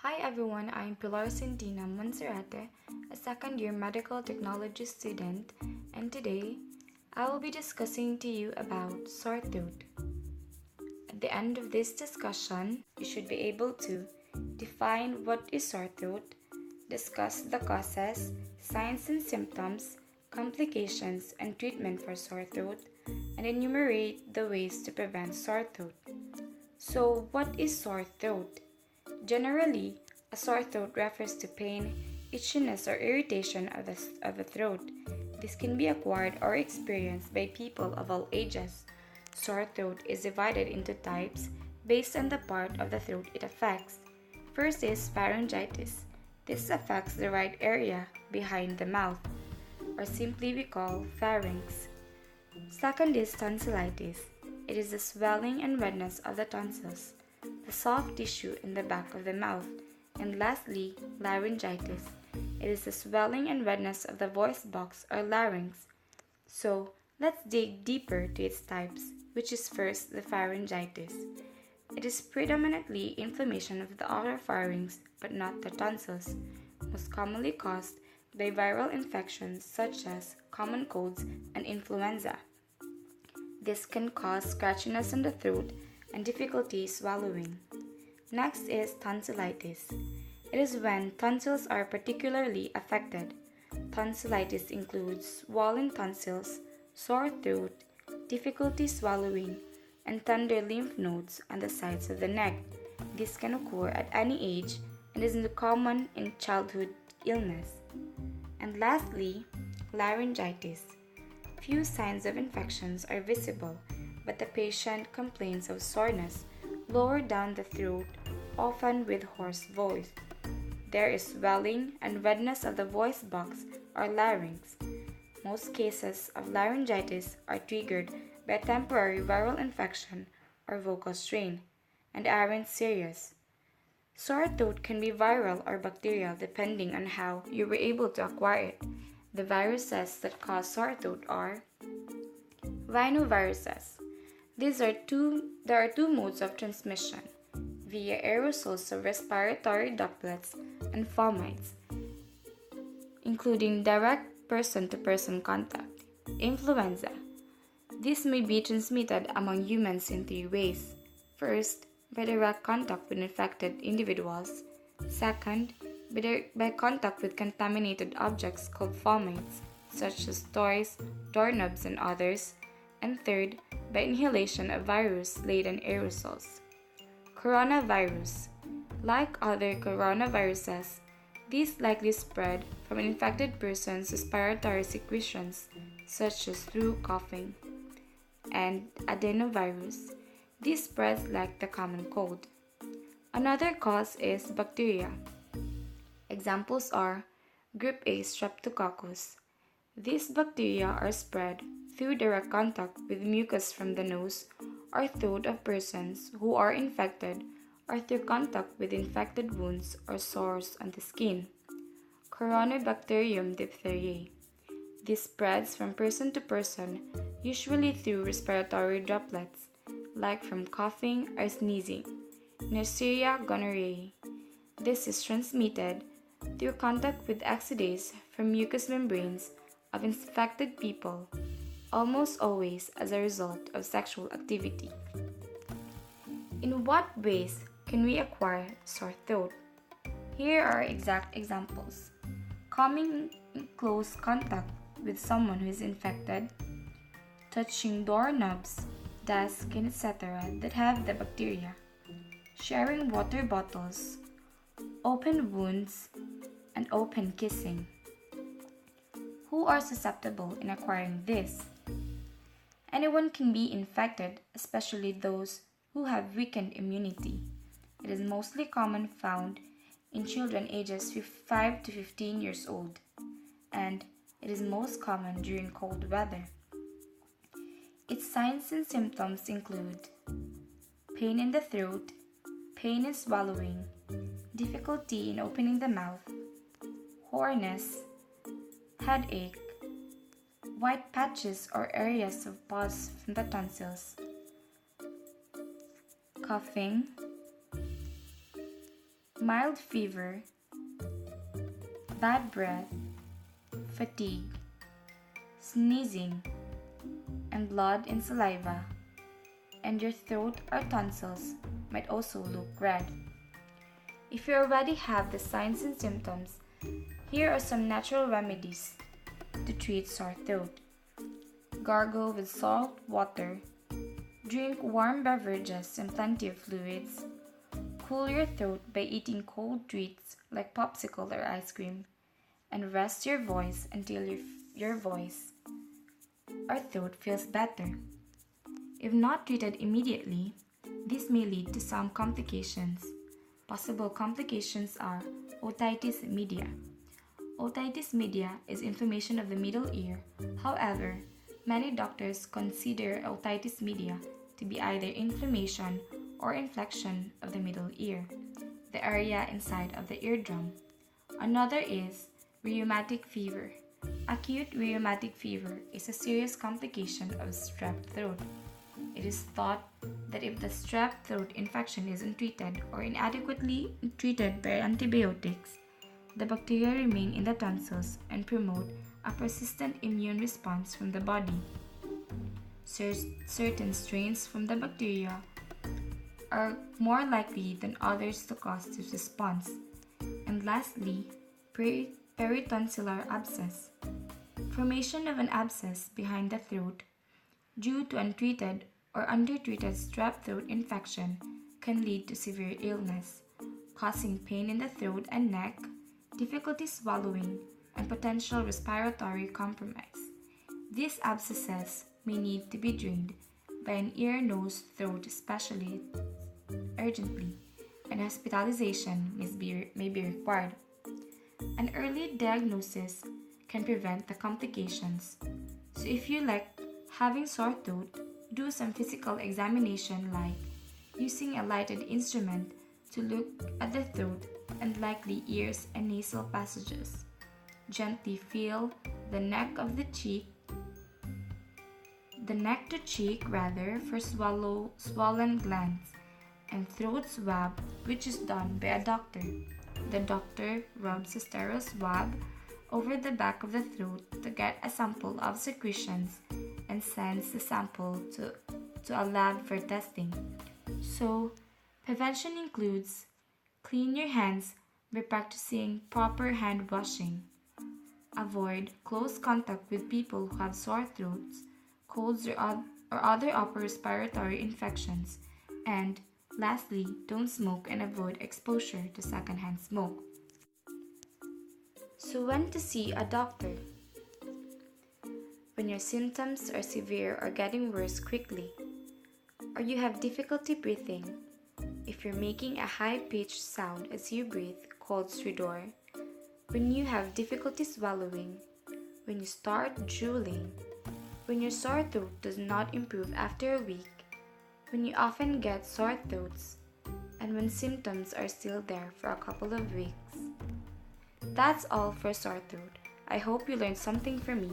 Hi everyone, I'm Pilar Centina, Monserate, a second-year medical technology student, and today I will be discussing to you about sore throat. At the end of this discussion, you should be able to define what is sore throat, discuss the causes, signs and symptoms, complications, and treatment for sore throat, and enumerate the ways to prevent sore throat. So, what is sore throat? Generally, a sore throat refers to pain, itchiness, or irritation of the throat. This can be acquired or experienced by people of all ages. Sore throat is divided into types based on the part of the throat it affects. First is pharyngitis. This affects the right area behind the mouth, or simply we call pharynx. Second is tonsillitis. It is the swelling and redness of the tonsils, the soft tissue in the back of the mouth. And lastly, laryngitis. It is the swelling and redness of the voice box or larynx. So, let's dig deeper to its types, which is first the pharyngitis. It is predominantly inflammation of the outer pharynx, but not the tonsils, most commonly caused by viral infections such as common colds and influenza. This can cause scratchiness in the throat and difficulty swallowing. Next is tonsillitis. It is when tonsils are particularly affected. Tonsillitis includes swollen tonsils, sore throat, difficulty swallowing, and tender lymph nodes on the sides of the neck. This can occur at any age and is common in childhood illness. And lastly, laryngitis. Few signs of infections are visible, but the patient complains of soreness lower down the throat, often with hoarse voice. There is swelling and redness of the voice box or larynx. Most cases of laryngitis are triggered by a temporary viral infection or vocal strain and aren't serious. Sore throat can be viral or bacterial depending on how you were able to acquire it. The viruses that cause sore throat are rhinoviruses. There are two modes of transmission, via aerosols of respiratory droplets and fomites, including direct person-to-person contact. Influenza. This may be transmitted among humans in three ways. First, by direct contact with infected individuals. Second, by contact with contaminated objects called fomites, such as toys, doorknobs, and others. And third, by inhalation of virus-laden aerosols. Coronavirus. Like other coronaviruses, these likely spread from an infected person's respiratory secretions, such as through coughing. And adenovirus. This spreads like the common cold. Another cause is bacteria. Examples are Group A Streptococcus. These bacteria are spread through direct contact with mucus from the nose or throat of persons who are infected or through contact with infected wounds or sores on the skin. Corynebacterium diphtheriae. This spreads from person to person, usually through respiratory droplets, like from coughing or sneezing. Neisseria gonorrhoeae. This is transmitted through contact with exudates from mucous membranes of infected people, almost always as a result of sexual activity. In what ways can we acquire sore throat? Here are exact examples. Coming in close contact with someone who is infected, touching doorknobs, desks, etc. that have the bacteria, sharing water bottles, open wounds, and open kissing. Who are susceptible in acquiring this? Anyone can be infected, especially those who have weakened immunity. It is mostly found in children ages 5 to 15 years old, and it is most common during cold weather. Its signs and symptoms include pain in the throat, pain in swallowing, difficulty in opening the mouth, hoarseness, headache, white patches or areas of pus from the tonsils, coughing, mild fever, bad breath, fatigue, sneezing, and blood in saliva, and your throat or tonsils might also look red. If you already have the signs and symptoms, here are some natural remedies to treat sore throat. Gargle with salt water, drink warm beverages and plenty of fluids, cool your throat by eating cold treats like popsicle or ice cream, and rest your voice until your voice or throat feels better. If not treated immediately, this may lead to some complications. Possible complications are otitis media. Otitis media is inflammation of the middle ear. However, many doctors consider otitis media to be either inflammation or infection of the middle ear, the area inside of the eardrum. Another is rheumatic fever. Acute rheumatic fever is a serious complication of strep throat. It is thought that if the strep throat infection is untreated or inadequately treated by antibiotics, the bacteria remain in the tonsils and promote a persistent immune response from the body. Certain strains from the bacteria are more likely than others to cause this response. And lastly, peritonsillar abscess. Formation of an abscess behind the throat due to untreated or undertreated strep throat infection can lead to severe illness, causing pain in the throat and neck, difficulty swallowing, and potential respiratory compromise. These abscesses may need to be drained by an ear, nose, throat specialist urgently, and hospitalization may be required. An early diagnosis can prevent the complications. So if you like having sore throat, do some physical examination like using a lighted instrument to look at the throat and likely ears and nasal passages. Gently feel the neck to cheek for swollen glands and throat swab, which is done by a doctor. The doctor rubs a sterile swab over the back of the throat to get a sample of secretions and sends the sample to a lab for testing. So, prevention includes clean your hands by practicing proper hand washing. Avoid close contact with people who have sore throats, colds, or other upper respiratory infections. And lastly, don't smoke and avoid exposure to secondhand smoke. So when to see a doctor? When your symptoms are severe or getting worse quickly, or you have difficulty breathing, if you're making a high-pitched sound as you breathe, cold stridor, when you have difficulty swallowing, when you start drooling, when your sore throat does not improve after a week, when you often get sore throats, and when symptoms are still there for a couple of weeks. That's all for sore throat. I hope you learned something from me.